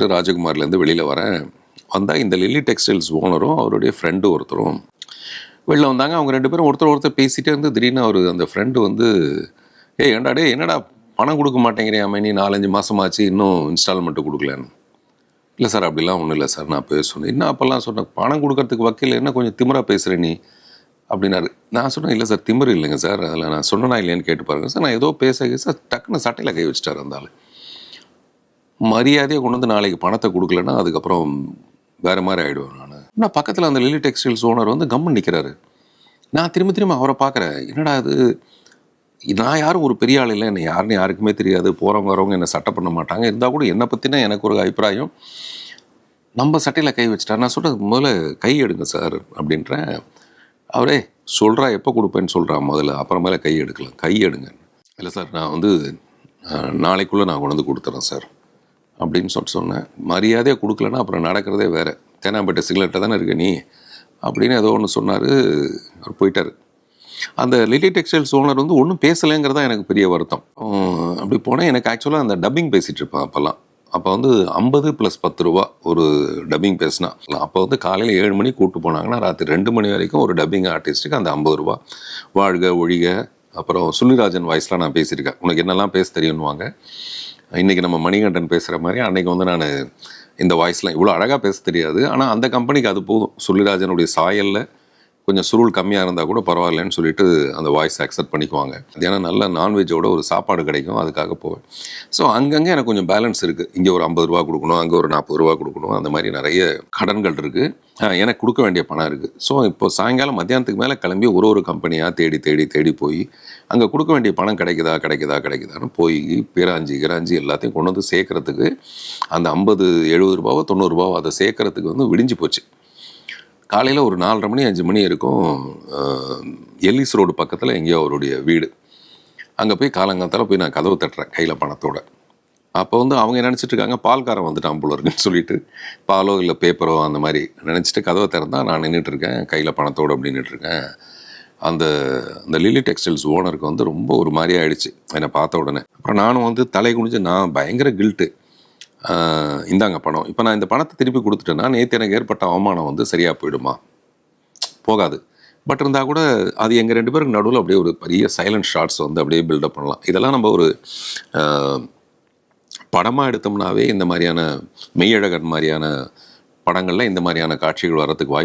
கொடுத்துட்டு ராஜகுமார்லேருந்து வெளியில் வரேன். வந்தால் இந்த லில்லி டெக்ஸ்டைல்ஸ் ஓனரும் அவருடைய ஃப்ரெண்டு ஒருத்தரும் வெளில வந்தாங்க. அவங்க 2 பேரும் ஒருத்தர் பேசிகிட்டே இருந்து திடீர்னு அவர் அந்த ஃப்ரெண்டு வந்து, ஏன்டா என்னடா பணம் கொடுக்க மாட்டேங்கிறியாமே, நீ 4-5 மாதமாச்சு இன்னும் இன்ஸ்டால்மெண்ட்டு கொடுக்கலன்னு. இல்லை சார் அப்படிலாம் ஒன்றும் இல்லை சார், நான் போய் சொன்னேன். என்ன அப்போல்லாம் சொன்னேன், பணம் கொடுக்கறதுக்கு வக்கீல் என்ன கொஞ்சம் திமிரா பேசுகிற நீ அப்படின்னாரு. நான் சொன்னேன், இல்லை சார் திமிரு இல்லைங்க சார், அதில் நான் சொன்னேனா இல்லையான்னு கேட்டு பாருங்கள் சார். நான் ஏதோ பேச சார் டக்குன்னு சட்டையில் கை வச்சுட்டார். இருந்தாலும் மரியாதையை கொண்டு வந்து நாளைக்கு பணத்தை கொடுக்கலன்னா அதுக்கப்புறம் வேறு மாதிரி ஆகிடுவேன். நான் பக்கத்தில் அந்த லில்லி டெக்ஸ்டைல்ஸ் ஓனர் வந்து கம்மன் நிற்கிறாரு. நான் திரும்ப அவரை பார்க்குறேன். என்னடா அது, நான் யாரும் ஒரு பெரிய ஆள் இல்லை, என்னை யாருன்னு யாருக்குமே தெரியாது, போகிறவங்க வரவங்க என்னை சட்டை பண்ண மாட்டாங்க. இருந்தால் கூட என்னை பற்றினா எனக்கு ஒரு அபிப்பிராயம். நம்ம சட்டையில் கை வச்சுட்டார். நான் சொல்கிறது, முதல்ல கை எடுங்க சார் அப்படின்றேன். அவரே சொல்கிறா, எப்போ கொடுப்பேன்னு சொல்கிறா முதல்ல, அப்புறமேல கை எடுக்கலாம், கை எடுங்க. இல்லை சார், நான் வந்து நாளைக்குள்ளே நான் கொண்டு வந்து கொடுத்துறேன் சார் அப்படின்னு சொன்னேன். மரியாதையாக கொடுக்கலன்னா அப்புறம் நடக்கிறதே வேறு. தேனாம்பேட்டை சிகரெட்டை தானே இருக்க நீ அப்படின்னு ஏதோ ஒன்று சொன்னார். அவர் போயிட்டார். அந்த லில்லி டெக்ஸ்டைல்ஸ் ஓனர் வந்து ஒன்றும் பேசலைங்கிறதா எனக்கு பெரிய வருத்தம். அப்படி போனால் எனக்கு ஆக்சுவலாக அந்த டப்பிங் பேசிகிட்டு இருப்பேன் அப்போல்லாம். அப்போ வந்து 50 + 10 ரூபா ஒரு டப்பிங் பேசினா. அப்போ வந்து காலையில் 7 மணிக்கு கூப்பிட்டு போனாங்கன்னா ராத்திரி 2 மணி வரைக்கும் ஒரு டப்பிங் ஆர்டிஸ்ட்டுக்கு அந்த 50 ரூபா. வாழ்க ஒழிக, அப்புறம் சுள்ளிராஜன் வாய்ஸ்லாம் நான் பேசியிருக்கேன். உனக்கு என்னெல்லாம் பேச தெரியும்னுவாங்க. இன்றைக்கி நம்ம மணிகண்டன் பேசுகிற மாதிரி அன்றைக்கி வந்து நான் இந்த வாய்ஸ்லாம் இவ்வளோ அழகாக பேச தெரியாது. ஆனால் அந்த கம்பெனிக்கு அது போதும். சுள்ளிராஜனுடைய சாயலில் கொஞ்சம் சுருள் கம்மியாக இருந்தால் கூட பரவாயில்லன்னு சொல்லிட்டு அந்த வாய்ஸ் அக்செப்ட் பண்ணிக்குவாங்க. ஏன்னா நல்ல நான்வெஜ்ஜோட ஒரு சாப்பாடு கிடைக்கும், அதுக்காக போவேன். ஸோ அங்கங்கே எனக்கு கொஞ்சம் பேலன்ஸ் இருக்குது. இங்கே ஒரு 50 ரூபா கொடுக்கணும், அங்கே ஒரு 40 ரூபா கொடுக்கணும், அந்த மாதிரி நிறைய கடன்கள் இருக்குது. எனக்கு கொடுக்க வேண்டிய பணம் இருக்குது. ஸோ இப்போ சாயங்காலம் மத்தியானத்துக்கு மேலே கிளம்பி ஒரு கம்பெனியாக தேடி போய் அங்கே கொடுக்க வேண்டிய பணம் கிடைக்குதான்னு போய் பிராஞ்சி எல்லாத்தையும் கொண்டு வந்து சேர்க்குறதுக்கு அந்த 50, 70 ரூபாவோ 90 ரூபாவோ அதை சேர்க்குறதுக்கு வந்து விடிஞ்சு போச்சு. காலையில் ஒரு 4:30 மணி 5 மணி இருக்கும். எல்லிஸ் ரோடு பக்கத்தில் எங்கேயோ அவருடைய வீடு. அங்கே போய் காலங்காத்தால் போய் நான் கதவு தட்டுறேன் கையில் பணத்தோட. அப்போ வந்து அவங்க நினச்சிட்டு இருக்காங்க பால்காரன் வந்துட்டான் போல இருக்குன்னு சொல்லிட்டு, பாலோ இல்லை பேப்பரோ அந்த மாதிரி நினச்சிட்டு கதவை திறந்தால் நான் நின்றுட்டுருக்கேன் கையில் பணத்தோடு அப்படி நின்றுட்டுருக்கேன். அந்த லில்லி டெக்ஸ்டைல்ஸ் ஓனருக்கு வந்து ரொம்ப ஒரு மாதிரி ஆகிடுச்சு என்னை பார்த்த உடனே. அப்புறம் நானும் வந்து தலை குனிஞ்சு, நான் பயங்கர கில்ட்டு, இந்தாங்க பணம், இப்போ நான் இந்த பணத்தை திருப்பி கொடுத்துட்டேன்னா நேற்று எனக்கு ஏற்பட்ட அவமானம் வந்து சரியாக போயிடுமா? போகாது. பட் இருந்தால் கூட அது எங்கள் 2 பேருக்கு நடுவில் அப்படியே ஒரு பெரிய சைலண்ட் ஷாட்ஸ் வந்து அப்படியே பில்டப் பண்ணலாம். இதெல்லாம் நம்ம ஒரு படமாக எடுத்தோம்னாவே இந்த மாதிரியான மெய்யழகன் மாதிரியான படங்களில் இந்த மாதிரியான காட்சிகள் வர்றதுக்கு வாய்ப்பு